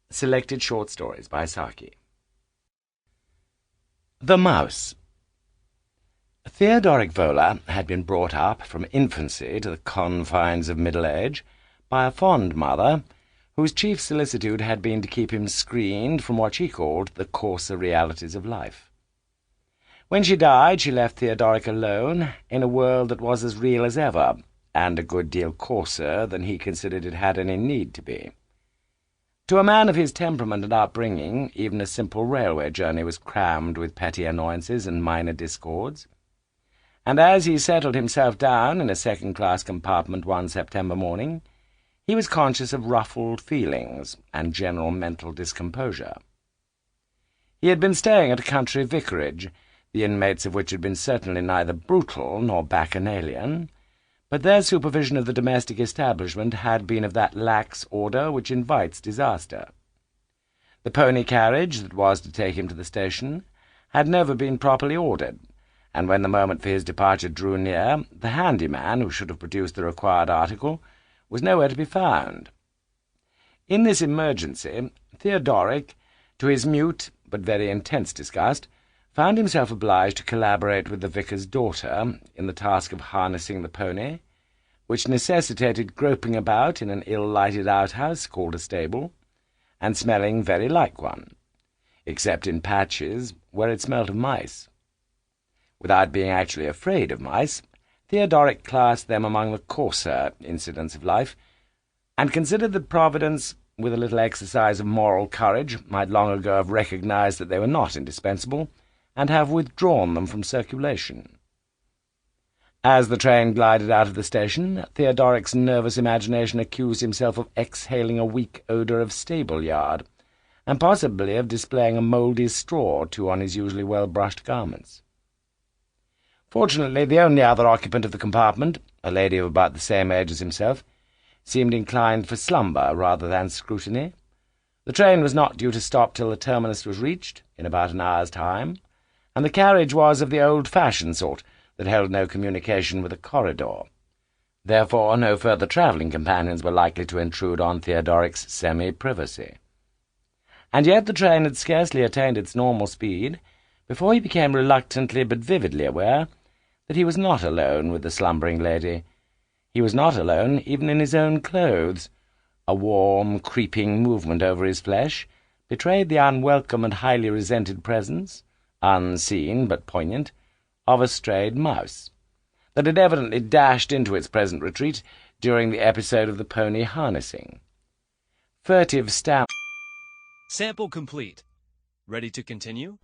Selected short stories by Saki. The Mouse. Theodoric Vola had been brought up from infancy to the confines of middle age by a fond mother, whose chief solicitude had been to keep him screened from what she called the coarser realities of life. When she died, she left Theodoric alone in a world that was as real as ever, and a good deal coarser than he considered it had any need to be. To a man of his temperament and upbringing, even a simple railway journey was crammed with petty annoyances and minor discords, and as he settled himself down in a second-class compartment one September morning, he was conscious of ruffled feelings and general mental discomposure. He had been staying at a country vicarage, the inmates of which had been certainly neither brutal nor bacchanalian, but their supervision of the domestic establishment had been of that lax order which invites disaster. The pony carriage that was to take him to the station had never been properly ordered, and when the moment for his departure drew near, the handyman who should have produced the required article was nowhere to be found. In this emergency, Theodoric, to his mute but very intense disgust, found himself obliged to collaborate with the vicar's daughter in the task of harnessing the pony, which necessitated groping about in an ill-lighted outhouse called a stable, and smelling very like one, except in patches where it smelt of mice. Without being actually afraid of mice, Theodoric classed them among the coarser incidents of life, and considered that Providence, with a little exercise of moral courage, might long ago have recognized that they were not indispensable, and have withdrawn them from circulation. As the train glided out of the station, Theodoric's nervous imagination accused himself of exhaling a weak odour of stable-yard, and possibly of displaying a mouldy straw or two on his usually well-brushed garments. Fortunately, the only other occupant of the compartment, a lady of about the same age as himself, seemed inclined for slumber rather than scrutiny. The train was not due to stop till the terminus was reached, in about an hour's time, and the carriage was of the old-fashioned sort that held no communication with a corridor. Therefore no further travelling companions were likely to intrude on Theodoric's semi-privacy. And yet the train had scarcely attained its normal speed before he became reluctantly but vividly aware that he was not alone with the slumbering lady. He was not alone even in his own clothes. A warm, creeping movement over his flesh betrayed the unwelcome and highly resented presence, unseen but poignant, of a strayed mouse, that had evidently dashed into its present retreat during the episode of the pony harnessing. Furtive stamp. Sample complete. Ready to continue?